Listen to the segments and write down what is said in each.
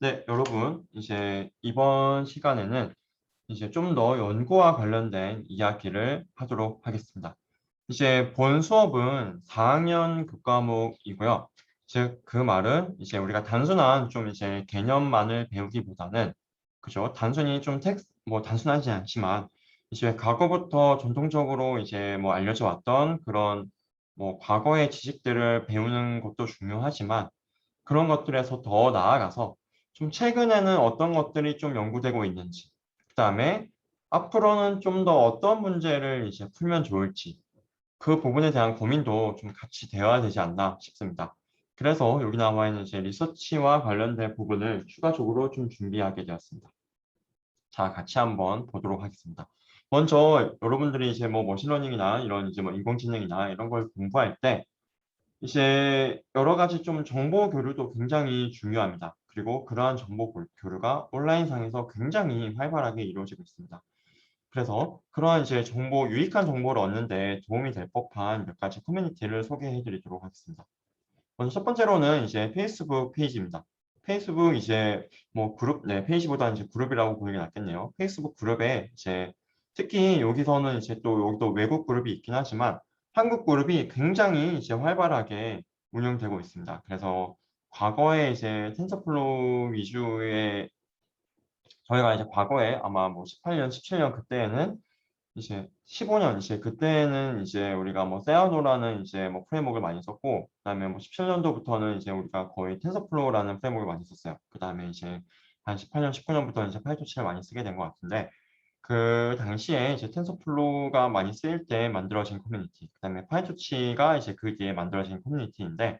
네, 여러분, 이제 이번 시간에는 이제 좀 더 연구와 관련된 이야기를 하도록 하겠습니다. 이제 본 수업은 4학년 교과목이고요. 즉, 그 말은 이제 우리가 단순한 좀 이제 개념만을 배우기보다는, 그죠? 단순히 좀 뭐 단순하지 않지만, 이제 과거부터 전통적으로 이제 뭐 알려져 왔던 그런 뭐 과거의 지식들을 배우는 것도 중요하지만, 그런 것들에서 더 나아가서 좀 최근에는 어떤 것들이 좀 연구되고 있는지, 그다음에 앞으로는 좀 더 어떤 문제를 이제 풀면 좋을지, 그 부분에 대한 고민도 좀 같이 되어야 되지 않나 싶습니다. 그래서 여기 나와 있는 이제 리서치와 관련된 부분을 추가적으로 좀 준비하게 되었습니다. 자, 같이 한번 보도록 하겠습니다. 먼저 여러분들이 이제 뭐 머신러닝이나 이런 이제 뭐 인공지능이나 이런 걸 공부할 때 이제 여러 가지 좀 정보 교류도 굉장히 중요합니다. 그리고 그러한 정보 교류가 온라인상에서 굉장히 활발하게 이루어지고 있습니다. 그래서 그러한 이제 유익한 정보를 얻는데 도움이 될 법한 몇 가지 커뮤니티를 소개해 드리도록 하겠습니다. 먼저 첫 번째로는 이제 페이스북 페이지입니다. 페이스북 이제 뭐 그룹, 네, 페이지보다 이제 그룹이라고 보는 게 낫겠네요. 페이스북 그룹에 이제 특히 여기서는 이제 또 여기도 외국 그룹이 있긴 하지만 한국 그룹이 굉장히 이제 활발하게 운영되고 있습니다. 그래서 과거에 이제 텐서플로우 위주의 저희가 이제 과거에 아마 뭐 18년, 17년 그때에는 이제 15년 이제 그때는 이제 우리가 뭐 세아노라는 이제 뭐 프레임워크를 많이 썼고 그다음에 뭐 17년도부터는 이제 우리가 거의 텐서플로우라는 프레임워크를 많이 썼어요. 그다음에 이제 한 18년, 19년부터 이제 파이토치를 많이 쓰게 된 것 같은데 그 당시에 이제 텐서플로우가 많이 쓰일 때 만들어진 커뮤니티, 그다음에 파이토치가 이제 그 뒤에 만들어진 커뮤니티인데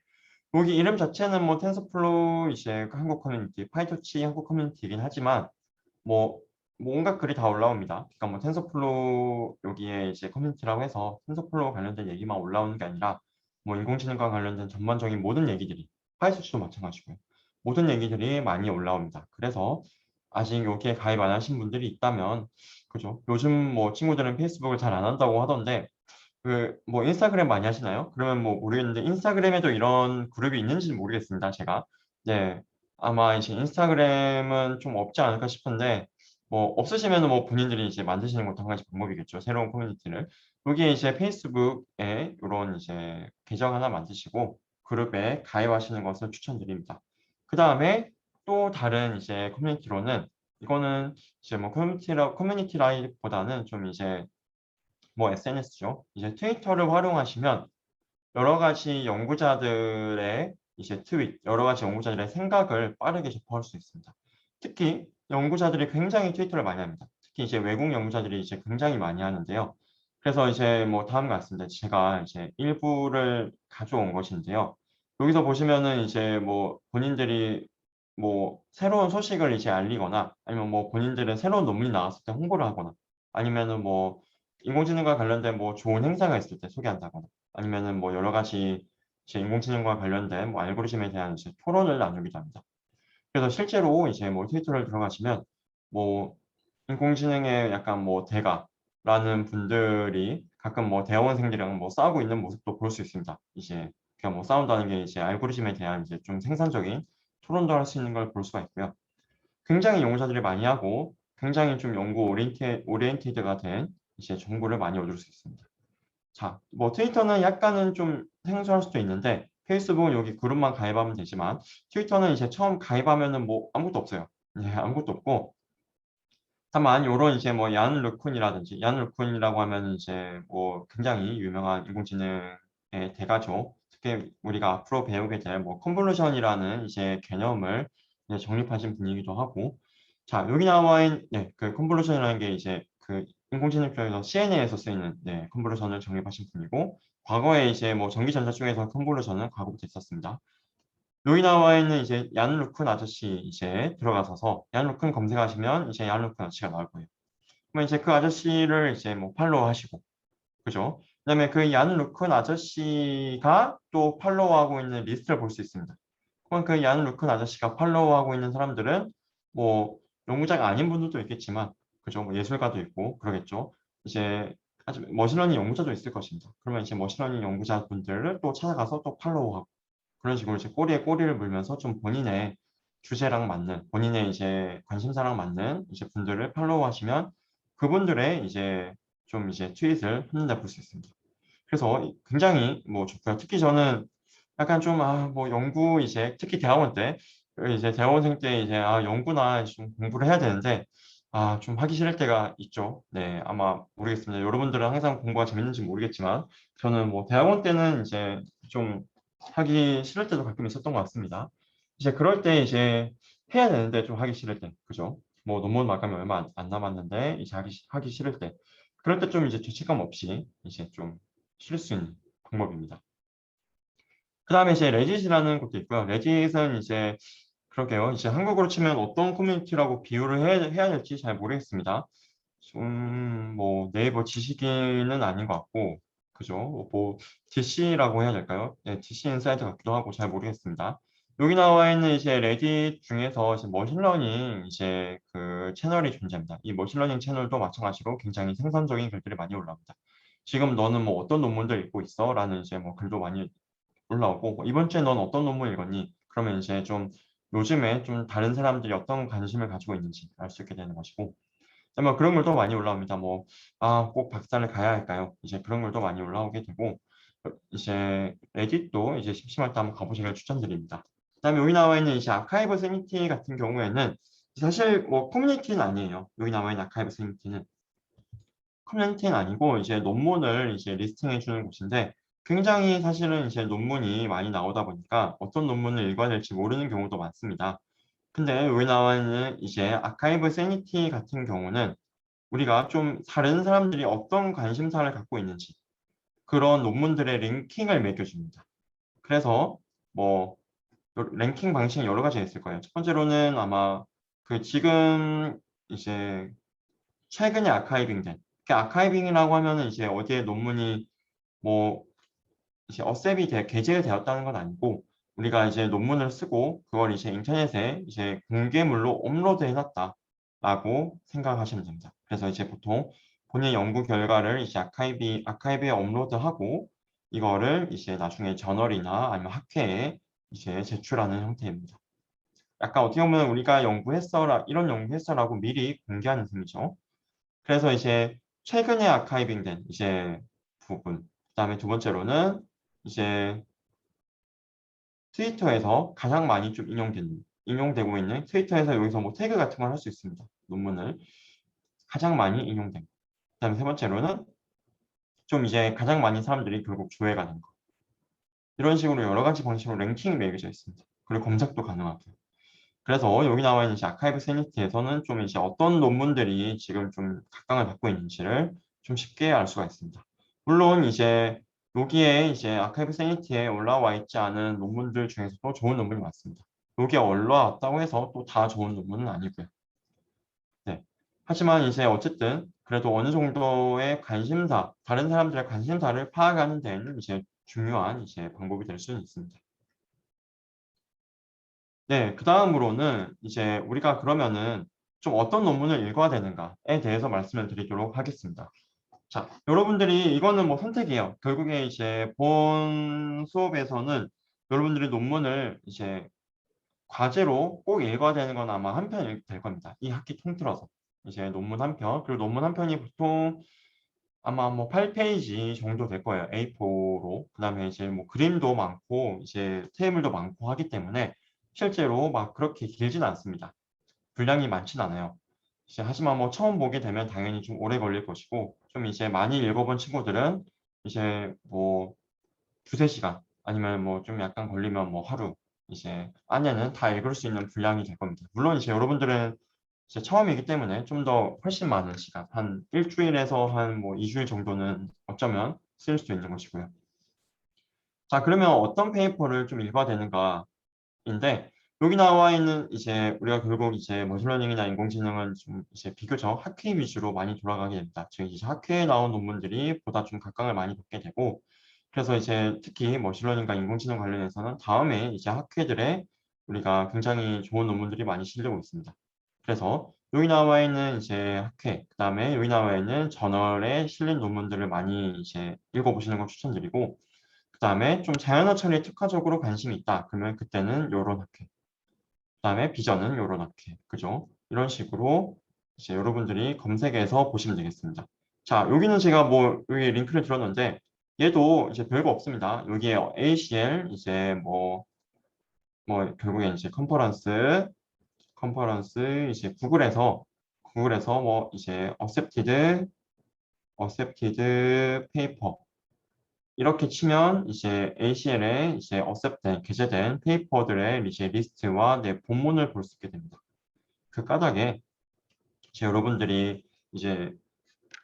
여기 이름 자체는 뭐 텐서플로우 이제 한국 커뮤니티, 파이토치 한국 커뮤니티이긴 하지만 뭐, 뭐 온갖 글이 다 올라옵니다. 그러니까 뭐 텐서플로우 여기에 이제 커뮤니티라고 해서 텐서플로우 관련된 얘기만 올라오는 게 아니라 뭐 인공지능과 관련된 전반적인 모든 얘기들이 파이스치도 마찬가지고요. 모든 얘기들이 많이 올라옵니다. 그래서 아직 여기에 가입 안 하신 분들이 있다면 그죠? 요즘 뭐 친구들은 페이스북을 잘 안 한다고 하던데 그 뭐 인스타그램 많이 하시나요? 그러면 뭐 모르겠는데 인스타그램에도 이런 그룹이 있는지는 모르겠습니다. 제가. 네. 아마 이제 인스타그램은 좀 없지 않을까 싶은데 뭐 없으시면은 뭐 본인들이 이제 만드시는 것도 한 가지 방법이겠죠. 새로운 커뮤니티를. 여기에 이제 페이스북에 이런 이제 계정 하나 만드시고 그룹에 가입하시는 것을 추천드립니다. 그다음에 또 다른 이제 커뮤니티로는 이거는 이제 뭐 커뮤니티라기보다는 좀 이제 뭐 SNS죠. 이제 트위터를 활용하시면 여러 가지 연구자들의 이제 트윗, 여러 가지 연구자들의 생각을 빠르게 접할 수 있습니다. 특히 연구자들이 굉장히 트위터를 많이 합니다. 특히 이제 외국 연구자들이 이제 굉장히 많이 하는데요. 그래서 이제 뭐 다음과 같습니다. 제가 이제 일부를 가져온 것인데요. 여기서 보시면은 이제 뭐 본인들이 뭐 새로운 소식을 이제 알리거나 아니면 뭐 본인들의 새로운 논문이 나왔을 때 홍보를 하거나 아니면은 뭐 인공지능과 관련된 뭐 좋은 행사가 있을 때 소개한다거나 아니면은 뭐 여러 가지 이제 인공지능과 관련된 뭐 알고리즘에 대한 이제 토론을 나누기도 합니다. 그래서 실제로 이제 뭐 트위터를 들어가시면 뭐 인공지능의 약간 뭐 대가라는 분들이 가끔 뭐 대학원생들이랑 뭐 싸우고 있는 모습도 볼 수 있습니다. 이제 그냥 뭐 싸운다는 게 이제 알고리즘에 대한 이제 좀 생산적인 토론도 할 수 있는 걸 볼 수가 있고요. 굉장히 연구자들이 많이 하고 굉장히 좀 연구 오리엔티드가 된 이제 정보를 많이 얻을 수 있습니다. 자, 뭐 트위터는 약간은 좀 생소할 수도 있는데 페이스북은 여기 그룹만 가입하면 되지만 트위터는 이제 처음 가입하면은 뭐 아무것도 없어요. 예, 아무것도 없고 다만 요런 이제 뭐 얀 르쿤이라든지 얀 르쿤이라고 하면 이제 뭐 굉장히 유명한 인공지능의 대가죠. 특히 우리가 앞으로 배우게 될 뭐 컨볼루션이라는 이제 개념을 이제 정립하신 분이기도 하고 자, 여기 나와 있는 네, 그 컨볼루션이라는 게 이제 그 인공지능 쪽에서 CNN에서 쓰이는 네, 컨볼루션을 정립하신 분이고 과거에 이제 뭐 전기전자 쪽에서 컨볼루션은 과거부터 있었습니다. 여기 나와 있는 이제 얀 루큰 아저씨 이제 들어가셔서 얀 루큰 검색하시면 이제 얀 루큰 아저씨가 나올 거예요. 그러면 이제 그 아저씨를 이제 뭐 팔로우 하시고 그죠? 그다음에 그 얀 루큰 아저씨가 또 팔로우하고 있는 리스트를 볼 수 있습니다. 그럼 그 얀 루큰 아저씨가 팔로우하고 있는 사람들은 뭐 연구자가 아닌 분들도 있겠지만 그죠? 뭐 예술가도 있고 그러겠죠. 이제 아주 머신러닝 연구자도 있을 것입니다. 그러면 이제 머신러닝 연구자분들을 또 찾아가서 또 팔로우하고 그런 식으로 이제 꼬리에 꼬리를 물면서 좀 본인의 주제랑 맞는 본인의 이제 관심사랑 맞는 이제 분들을 팔로우하시면 그분들의 이제 좀 이제 트윗을 한눈에 볼 수 있습니다. 그래서 굉장히 뭐 좋고요. 특히 저는 약간 좀 뭐 연구 이제 특히 대학원 때 이제 대학원생 때 이제 연구나 좀 공부를 해야 되는데 좀 하기 싫을 때가 있죠. 네, 아마 모르겠습니다. 여러분들은 항상 공부가 재밌는지 모르겠지만 저는 뭐 대학원 때는 이제 좀 하기 싫을 때도 가끔 있었던 것 같습니다. 이제 그럴 때 이제 해야 되는데 좀 하기 싫을 때, 그죠? 뭐 논문 마감이 얼마 안 남았는데 이제 하기 싫을 때, 그럴 때 좀 이제 죄책감 없이 이제 좀 쉴 수 있는 방법입니다. 그 다음에 이제 레딧이라는 것도 있고요. 레딧은 이제 그러게요. 이제 한국어로 치면 어떤 커뮤니티라고 비유를 해야 될지 잘 모르겠습니다. 좀 뭐 네이버 지식인은 아닌 것 같고, 그죠? 뭐 DC라고 해야 될까요? 네, DC 인사이트 같기도 하고 잘 모르겠습니다. 여기 나와 있는 이제 레딧 중에서 이제 머신러닝 이제 그 채널이 존재합니다. 이 머신러닝 채널도 마찬가지로 굉장히 생산적인 글들이 많이 올라옵니다. 지금 너는 뭐 어떤 논문들 읽고 있어? 라는 이제 뭐 글도 많이 올라오고 이번 주에 넌 어떤 논문 읽었니? 그러면 이제 좀 요즘에 좀 다른 사람들이 어떤 관심을 가지고 있는지 알 수 있게 되는 것이고 뭐 그런 글도 많이 올라옵니다. 뭐 꼭 박사를 가야 할까요? 이제 그런 글도 많이 올라오게 되고 이제 레딧도 이제 심심할 때 한번 가보시길 추천드립니다. 그다음에 여기 나와 있는 이제 아카이브 세니티 같은 경우에는 사실 뭐 커뮤니티는 아니에요. 여기 나와 있는 아카이브 세니티는 커뮤니티는 아니고 이제 논문을 이제 리스팅해 주는 곳인데 굉장히 사실은 이제 논문이 많이 나오다 보니까 어떤 논문을 읽어야 될지 모르는 경우도 많습니다. 근데 여기 나와 있는 이제 아카이브 세니티 같은 경우는 우리가 좀 다른 사람들이 어떤 관심사를 갖고 있는지 그런 논문들의 랭킹을 매겨줍니다. 그래서 뭐 랭킹 방식이 여러 가지가 있을 거예요. 첫 번째로는 아마 그 지금 이제 최근에 아카이빙된 아카이빙이라고 하면은 이제 어디에 논문이 뭐 이제 게재되었다는 건 아니고 우리가 이제 논문을 쓰고 그걸 이제 인터넷에 이제 공개물로 업로드 해놨다라고 생각하시면 됩니다. 그래서 이제 보통 본인 연구 결과를 이제 아카이브에 업로드하고 이거를 이제 나중에 저널이나 아니면 학회에 이제 제출하는 형태입니다. 약간 어떻게 보면 우리가 이런 연구했어라고 미리 공개하는 셈이죠. 그래서 이제 최근에 아카이빙된 이제 부분, 그다음에 두 번째로는 이제 트위터에서 가장 많이 좀 인용되고 있는 트위터에서 여기서 뭐 태그 같은 걸 할 수 있습니다. 논문을 가장 많이 인용된. 그다음에 세 번째로는 좀 이제 가장 많이 사람들이 결국 조회가 된 거. 이런 식으로 여러 가지 방식으로 랭킹이 매겨져 있습니다. 그리고 검색도 가능하고요. 그래서 여기 나와 있는 이제 아카이브 세니티에서는 좀 이제 어떤 논문들이 지금 좀 각광을 받고 있는지를 좀 쉽게 알 수가 있습니다. 물론 이제 여기에 이제 아카이브 세니티에 올라와 있지 않은 논문들 중에서도 좋은 논문이 많습니다. 여기에 올라왔다고 해서 또 다 좋은 논문은 아니고요. 네. 하지만 이제 어쨌든 그래도 어느 정도의 다른 사람들의 관심사를 파악하는 데에는 이제 중요한 이제 방법이 될 수는 있습니다. 네, 그 다음으로는 이제 우리가 그러면은 좀 어떤 논문을 읽어야 되는가에 대해서 말씀을 드리도록 하겠습니다. 자, 여러분들이 이거는 뭐 선택이에요. 결국에 이제 본 수업에서는 여러분들이 논문을 이제 과제로 꼭 읽어야 되는 건 아마 한 편 될 겁니다. 이 학기 통틀어서. 이제 논문 한 편, 그리고 논문 한 편이 보통 아마 뭐 8페이지 정도 될 거예요. A4로. 그다음에 이제 뭐 그림도 많고 이제 테이블도 많고 하기 때문에 실제로 막 그렇게 길진 않습니다. 분량이 많진 않아요. 이제 하지만 뭐 처음 보게 되면 당연히 좀 오래 걸릴 것이고 좀 이제 많이 읽어본 친구들은 이제 뭐 두세 시간 아니면 뭐 좀 약간 걸리면 뭐 하루 이제 안에는 다 읽을 수 있는 분량이 될 겁니다. 물론 이제 여러분들은 이제 처음이기 때문에 좀 더 훨씬 많은 시간, 한 일주일에서 한 뭐 2주일 정도는 어쩌면 쓸 수 있는 것이고요. 자, 그러면 어떤 페이퍼를 좀 읽어야 되는가인데, 여기 나와 있는 이제 우리가 결국 이제 머신러닝이나 인공지능은 좀 이제 비교적 학회 위주로 많이 돌아가게 됩니다. 즉 이제 학회에 나온 논문들이 보다 좀 각광을 많이 받게 되고, 그래서 이제 특히 머신러닝과 인공지능 관련해서는 다음에 이제 학회들에 우리가 굉장히 좋은 논문들이 많이 실리고 있습니다. 그래서 여기 나와 있는 이제 학회, 그다음에 여기 나와 있는 저널에 실린 논문들을 많이 이제 읽어보시는 걸 추천드리고, 그다음에 좀 자연어 처리에 특화적으로 관심이 있다. 그러면 그때는 이런 학회. 그다음에 비전은 요렇게, 그죠? 이런 식으로 이제 여러분들이 검색해서 보시면 되겠습니다. 자, 여기는 제가 뭐 여기 링크를 들었는데 얘도 이제 별거 없습니다. 여기에 ACL 이제 뭐 결국에 이제 컨퍼런스 이제 구글에서 뭐 이제 accepted paper 이렇게 치면 이제 ACL에 이제 accept된 게재된 페이퍼들의 이제 리스트와 내 본문을 볼 수 있게 됩니다. 그 까닭에 이제 여러분들이 이제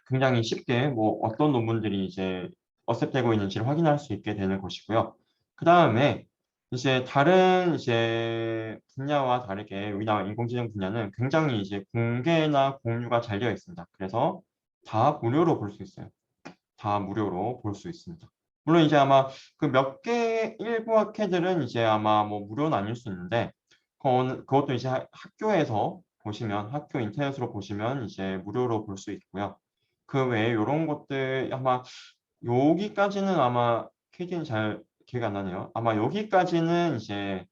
굉장히 쉽게 뭐 어떤 논문들이 이제 accept되고 있는지를 확인할 수 있게 되는 것이고요. 그 다음에 이제 다른 이제 분야와 다르게 여기 나온 인공지능 분야는 굉장히 이제 공개나 공유가 잘 되어 있습니다. 그래서 다 무료로 볼 수 있어요. 다 무료로 볼 수 있습니다. 물론 이제 아마 그 몇 개 일부 학회들은 이제 아마 뭐 무료는 아닐 수 있는데 그것도 이제 학교에서 보시면 학교 인터넷으로 보시면 이제 무료로 볼 수 있고요. 그 외에 이런 것들 아마 여기까지는 아마 KD는 잘 기억이 안 나네요. 아마 여기까지는 이제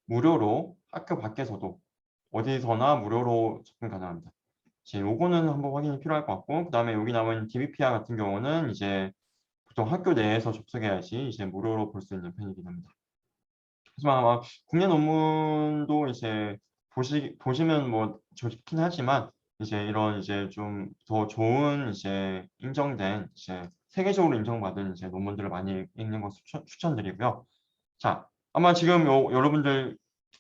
무료로 학교 밖에서도 어디서나 무료로 접근 가능합니다. 이제 요거는 한번 확인이 필요할 것 같고, 그 다음에 여기 나온 DBPR 같은 경우는 이제 보통 학교 내에서 접속해야지 이제 무료로 볼 수 있는 편이긴 합니다. 하지만 아마 국내 논문도 이제 보시면 뭐 좋긴 하지만 이제 이런 이제 좀 더 좋은 이제 인정된 이제 세계적으로 인정받은 이제 논문들을 많이 읽는 것을 추천드리고요. 자, 아마 지금 여러분들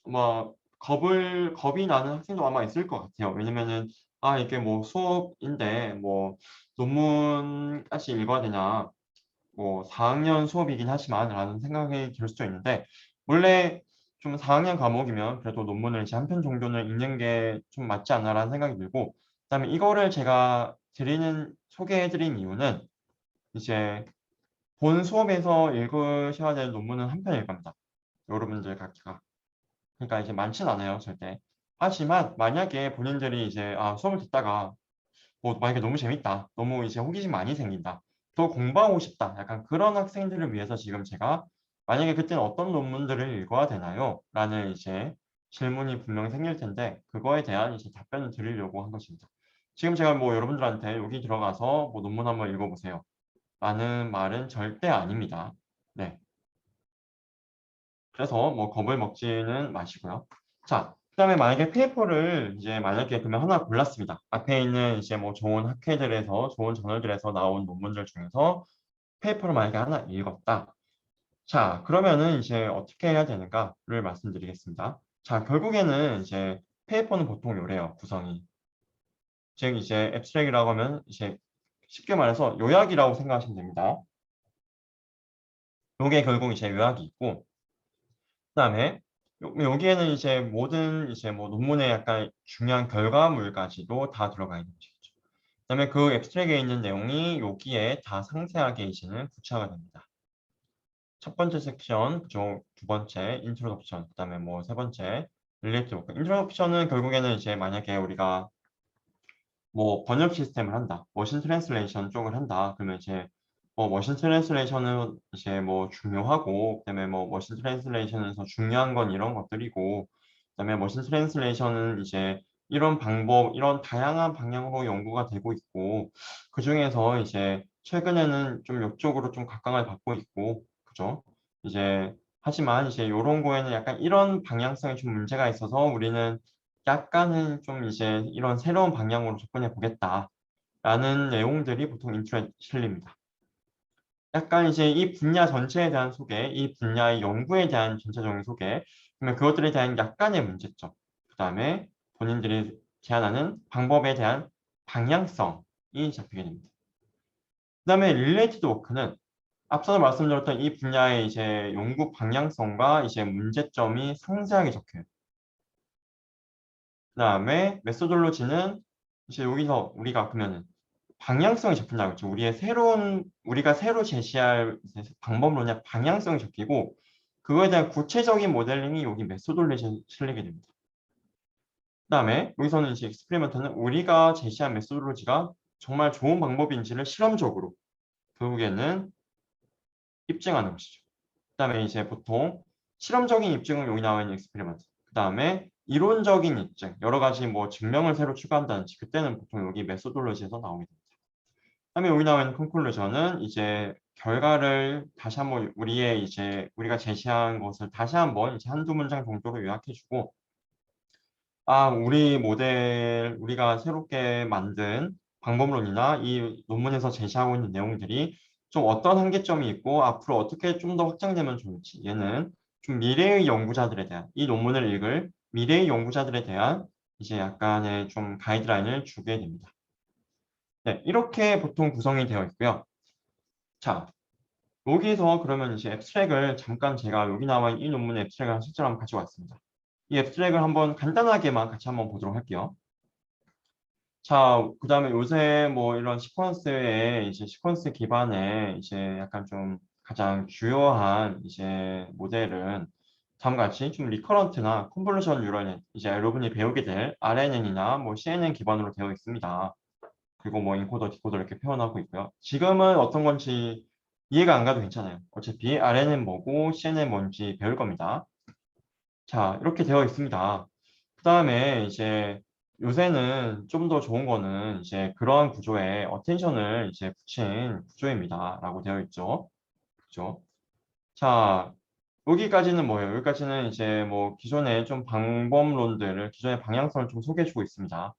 뭐 겁이 나는 학생도 아마 있을 것 같아요. 왜냐면은 이게 뭐 수업인데 뭐 논문까지 읽어야 되냐 뭐 4학년 수업이긴 하지만 라는 생각이 들 수도 있는데 원래 좀 4학년 과목이면 그래도 논문을 이제 한 편 정도는 읽는 게 좀 맞지 않나라는 생각이 들고 그다음에 이거를 제가 소개해드린 이유는 이제 본 수업에서 읽으셔야 될 논문은 한 편일 겁니다. 여러분들 각기가. 그러니까 이제 많진 않아요, 절대. 하지만 만약에 본인들이 이제 수업을 듣다가 뭐 만약에 너무 재밌다. 너무 이제 호기심 많이 생긴다. 더 공부하고 싶다. 약간 그런 학생들을 위해서 지금 제가 만약에 그때는 어떤 논문들을 읽어야 되나요? 라는 이제 질문이 분명 생길 텐데 그거에 대한 이제 답변을 드리려고 한 것입니다. 지금 제가 뭐 여러분들한테 여기 들어가서 뭐 논문 한번 읽어보세요. 라는 말은 절대 아닙니다. 네. 그래서 뭐 겁을 먹지는 마시고요. 자, 그다음에 만약에 페이퍼를 이제 만약에 그러면 하나 골랐습니다. 앞에 있는 이제 뭐 좋은 학회들에서 좋은 저널들에서 나온 논문들 중에서 페이퍼를 만약에 하나 읽었다. 자, 그러면은 이제 어떻게 해야 되는가를 말씀드리겠습니다. 자, 결국에는 이제 페이퍼는 보통 요래요, 구성이. 즉 이제 앱스트랙이라고 하면 이제 쉽게 말해서 요약이라고 생각하시면 됩니다. 요게 결국 이제 요약이 있고 그다음에 여기에는 이제 모든 이제 뭐 논문의 약간 중요한 결과물까지도 다 들어가 있는 것이죠. 그다음에 그 앱스트랙에 있는 내용이 여기에 다 상세하게 이제는 구체화가 됩니다. 첫 번째 섹션, 그쪽 두 번째 인트로덕션, 그다음에 뭐 세 번째 릴레이트 워크. 인트로덕션은 결국에는 이제 만약에 우리가 뭐 번역 시스템을 한다, 머신 트랜슬레이션 쪽을 한다. 그러면 이제 뭐 머신 트랜슬레이션은 이제 뭐 중요하고, 그다음에 뭐 머신 트랜슬레이션에서 중요한 건 이런 것들이고, 그다음에 머신 트랜슬레이션은 이제 이런 방법, 이런 다양한 방향으로 연구가 되고 있고, 그 중에서 이제 최근에는 좀 이쪽으로 좀 각광을 받고 있고, 그죠? 이제 하지만 이제 이런 거에는 약간 이런 방향성에 좀 문제가 있어서 우리는 약간은 좀 이제 이런 새로운 방향으로 접근해 보겠다라는 내용들이 보통 인트로에 실립니다. 약간 이제 이 분야 전체에 대한 소개, 이 분야의 연구에 대한 전체적인 소개, 그러면 그것들에 대한 약간의 문제점, 그 다음에 본인들이 제안하는 방법에 대한 방향성이 잡히게 됩니다. 그 다음에 릴레이티드 워크는 앞서 말씀드렸던 이 분야의 이제 연구 방향성과 이제 문제점이 상세하게 적혀요. 그 다음에 메소돌로지는 이제 여기서 우리가 그러면은 방향성이 적힌다고 했죠. 우리가 새로 제시할 방법론의 방향성이 적히고 그거에 대한 구체적인 모델링이 여기 메소돌로지에 실리게 됩니다. 그 다음에 여기서는 이제 익스페리먼트는 우리가 제시한 메소돌로지가 정말 좋은 방법인지를 실험적으로 결국에는 입증하는 것이죠. 그 다음에 이제 보통 실험적인 입증은 여기 나와 있는 익스페리먼트. 그 다음에 이론적인 입증, 여러 가지 뭐 증명을 새로 추가한다든지 그때는 보통 여기 메소돌로지에서 나오게 됩니다. 그다음에 여기 나와 있는 컨클루전은 이제 결과를 다시 한번 우리가 제시한 것을 다시 한번 이제 한두 문장 정도로 요약해주고 우리가 새롭게 만든 방법론이나 이 논문에서 제시하고 있는 내용들이 좀 어떤 한계점이 있고 앞으로 어떻게 좀 더 확장되면 좋을지 얘는 좀 미래의 연구자들에 대한 이 논문을 읽을 미래의 연구자들에 대한 이제 약간의 좀 가이드라인을 주게 됩니다. 네, 이렇게 보통 구성이 되어 있고요. 자, 여기서 그러면 이제 앱스트랙을 잠깐 제가 여기 나와 있는 이 논문의 앱스트랙을 실제로 한번 가지고 왔습니다. 이 앱스트랙을 한번 간단하게만 같이 한번 보도록 할게요. 자, 그 다음에 요새 뭐 이런 시퀀스의 이제 시퀀스 기반의 이제 약간 좀 가장 주요한 이제 모델은 다음과 같이 좀 리커런트나 컨볼루션 뉴럴 이제 여러분이 배우게 될 RNN이나 뭐 CNN 기반으로 되어 있습니다. 그리고 뭐 인코더, 디코더 이렇게 표현하고 있고요. 지금은 어떤 건지 이해가 안 가도 괜찮아요. 어차피 RNN 뭐고 CNN 뭔지 배울 겁니다. 자, 이렇게 되어 있습니다. 그 다음에 이제 요새는 좀 더 좋은 거는 이제 그러한 구조에 어텐션을 이제 붙인 구조입니다. 라고 되어 있죠. 그죠? 자, 여기까지는 뭐예요? 여기까지는 이제 뭐 기존의 좀 방법론들을, 기존의 방향성을 좀 소개해주고 있습니다.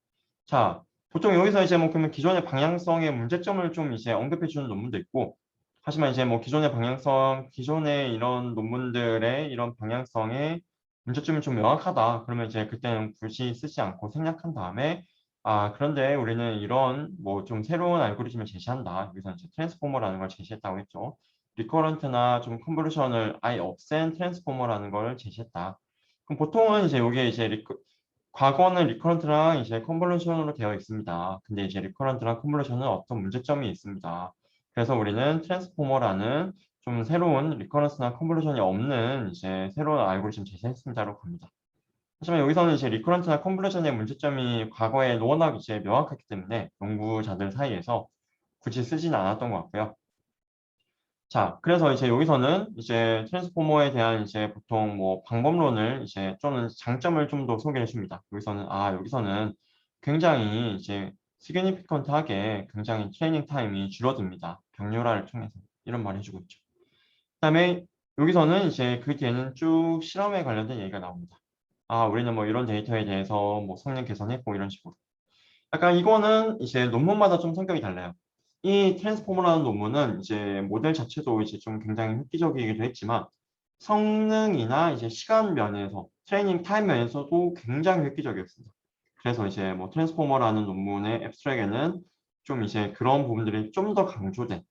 자, 보통 여기서 이제 뭐 그러면 기존의 방향성의 문제점을 좀 이제 언급해주는 논문도 있고, 하지만 이제 뭐 기존의 방향성, 기존의 이런 논문들의 이런 방향성의 문제점이 좀 명확하다. 그러면 이제 그때는 굳이 쓰지 않고 생략한 다음에, 그런데 우리는 이런 뭐 좀 새로운 알고리즘을 제시한다. 여기서 이제 트랜스포머라는 걸 제시했다고 했죠. 리커런트나 좀 컨볼루션을 아예 없앤 트랜스포머라는 걸 제시했다. 그럼 보통은 이제 이게 이제 과거는 리커런트랑 이제 컨볼루션으로 되어 있습니다. 근데 이제 리커런트랑 컨볼루션은 어떤 문제점이 있습니다. 그래서 우리는 트랜스포머라는 좀 새로운 리커런스나 컨볼루션이 없는 이제 새로운 알고리즘 제시했습니다라고 합니다. 하지만 여기서는 이제 리커런트나 컨볼루션의 문제점이 과거에 워낙 이제 명확하기 때문에 연구자들 사이에서 굳이 쓰지는 않았던 것 같고요. 자, 그래서 이제 여기서는 이제 트랜스포머에 대한 이제 보통 뭐 방법론을 이제 또는 장점을 좀 더 소개해 줍니다. 여기서는 굉장히 이제 시그니피컨트하게 굉장히 트레이닝 타임이 줄어듭니다. 병렬화를 통해서 이런 말 해주고 있죠. 그다음에 여기서는 이제 그 뒤에는 쭉 실험에 관련된 얘기가 나옵니다. 우리는 뭐 이런 데이터에 대해서 뭐 성능 개선했고 이런 식으로. 약간 이거는 이제 논문마다 좀 성격이 달라요. 이 트랜스포머라는 논문은 이제 모델 자체도 이제 좀 굉장히 획기적이기도 했지만 성능이나 이제 시간 면에서 트레이닝 타임 면에서도 굉장히 획기적이었습니다. 그래서 이제 뭐 트랜스포머라는 논문의 앱스트랙에는 좀 이제 그런 부분들이 좀 더 강조된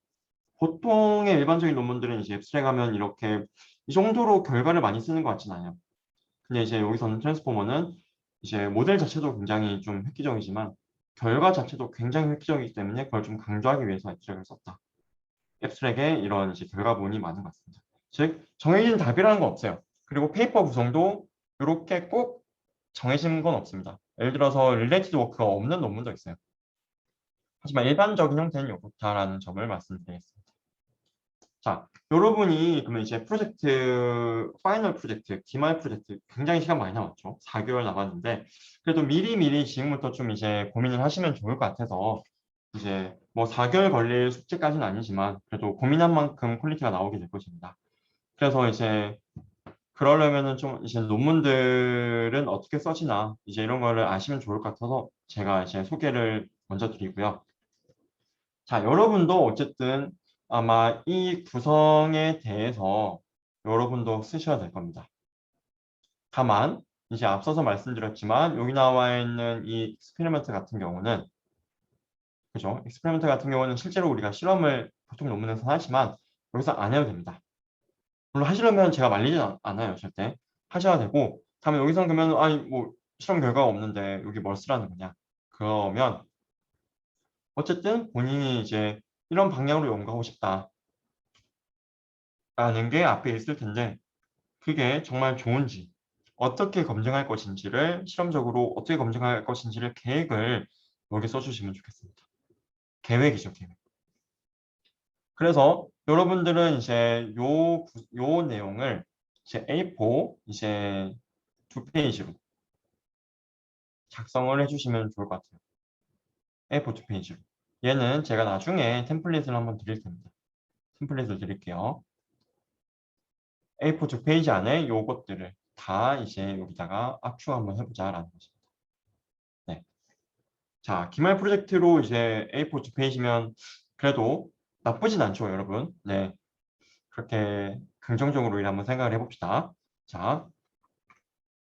보통의 일반적인 논문들은 이제 앱스트랙 하면 이렇게 이 정도로 결과를 많이 쓰는 것 같진 않아요. 근데 이제 여기서는 트랜스포머는 이제 모델 자체도 굉장히 좀 획기적이지만 결과 자체도 굉장히 획기적이기 때문에 그걸 좀 강조하기 위해서 앱스트랙을 썼다. 앱스트랙에 이런 이제 결과물이 많은 것 같습니다. 즉 정해진 답이라는 건 없어요. 그리고 페이퍼 구성도 이렇게 꼭 정해진 건 없습니다. 예를 들어서 릴레이티드 워크가 없는 논문도 있어요. 하지만 일반적인 형태는 이렇다라는 점을 말씀드리겠습니다. 자, 여러분이 그러면 이제 파이널 프로젝트, 기말 프로젝트 굉장히 시간 많이 남았죠. 4개월 남았는데 그래도 미리미리 지금부터 좀 이제 고민을 하시면 좋을 것 같아서 이제 뭐 4개월 걸릴 숙제까지는 아니지만 그래도 고민한 만큼 퀄리티가 나오게 될 것입니다. 그래서 이제 그러려면은 좀 이제 논문들은 어떻게 써지나 이제 이런 거를 아시면 좋을 것 같아서 제가 이제 소개를 먼저 드리고요. 자, 여러분도 어쨌든 아마 이 구성에 대해서 여러분도 쓰셔야 될 겁니다. 다만 이제 앞서서 말씀드렸지만 여기 나와 있는 이 익스페리먼트 같은 경우는 그죠? 익스페리먼트 같은 경우는 실제로 우리가 실험을 보통 논문에서 하지만 여기서 안 해도 됩니다. 물론 하시려면 제가 말리진 않아요, 절대. 하셔야 되고 다음에 여기서 그러면 뭐 실험 결과가 없는데 여기 뭘 쓰라는 거냐? 그러면 어쨌든 본인이 이제 이런 방향으로 연구하고 싶다. 라는 게 앞에 있을 텐데 그게 정말 좋은지 어떻게 검증할 것인지를 실험적으로 어떻게 검증할 것인지를 계획을 여기 써주시면 좋겠습니다. 계획이죠, 계획. 그래서 여러분들은 이제 요 내용을 이제 A4 이제 2페이지로 작성을 해주시면 좋을 것 같아요. A4 두 페이지로. 얘는 제가 나중에 템플릿을 한번 드릴 텐데 템플릿을 드릴게요. A4 두 페이지 안에 요것들을 다 이제 여기다가 압축 한번 해보자라는 것입니다. 네. 자, 기말 프로젝트로 이제 A4 두 페이지면 그래도 나쁘진 않죠, 여러분. 네. 그렇게 긍정적으로 한번 생각을 해봅시다. 자,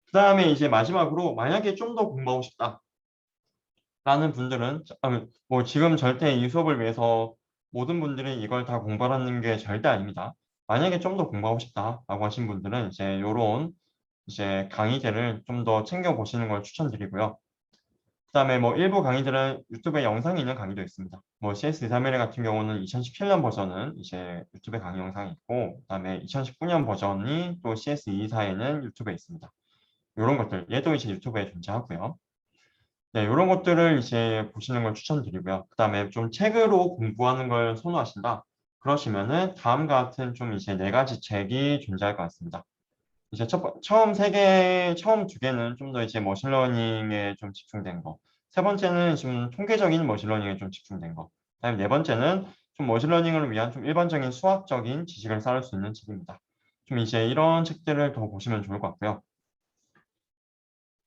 그 다음에 이제 마지막으로 만약에 좀 더 공부하고 싶다 라는 분들은 뭐 지금 절대 이 수업을 위해서 모든 분들이 이걸 다 공부하는 게 절대 아닙니다. 만약에 좀 더 공부하고 싶다라고 하신 분들은 이제 이런 이제 강의들을 좀 더 챙겨 보시는 걸 추천드리고요. 그다음에 뭐 일부 강의들은 유튜브에 영상이 있는 강의도 있습니다. 뭐 CS231 같은 경우는 2017년 버전은 이제 유튜브에 강의 영상이 있고, 그다음에 2019년 버전이 또 CS224에는 유튜브에 있습니다. 이런 것들 얘도 이제 유튜브에 존재하고요. 네, 이런 것들을 이제 보시는 걸 추천드리고요. 그다음에 좀 책으로 공부하는 걸 선호하신다. 그러시면은 다음과 같은 좀 이제 4가지 책이 존재할 것 같습니다. 이제 처음 두 개는 좀 더 이제 머신러닝에 좀 집중된 거. 세 번째는 좀 통계적인 머신러닝에 좀 집중된 거. 그다음에 네 번째는 좀 머신러닝을 위한 좀 일반적인 수학적인 지식을 쌓을 수 있는 책입니다. 좀 이제 이런 책들을 더 보시면 좋을 것 같고요.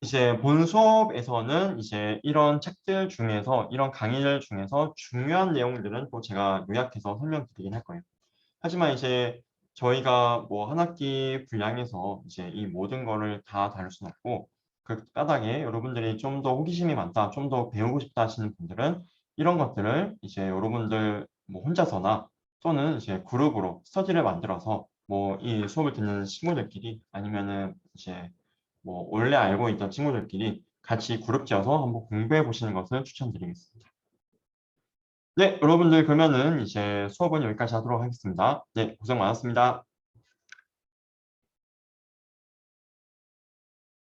이제 본 수업에서는 이제 이런 책들 중에서 이런 강의들 중에서 중요한 내용들은 또 제가 요약해서 설명드리긴 할 거예요. 하지만 이제 저희가 뭐 한 학기 분량에서 이제 이 모든 거를 다 다룰 수는 없고 그 까닭에 여러분들이 좀 더 호기심이 많다, 좀 더 배우고 싶다 하시는 분들은 이런 것들을 이제 여러분들 뭐 혼자서나 또는 이제 그룹으로 스터디를 만들어서 뭐 이 수업을 듣는 친구들끼리 아니면은 이제 뭐 원래 알고 있던 친구들끼리 같이 그룹 지어서 한번 공부해 보시는 것을 추천드리겠습니다. 네, 여러분들 그러면은 이제 수업은 여기까지 하도록 하겠습니다. 네, 고생 많았습니다.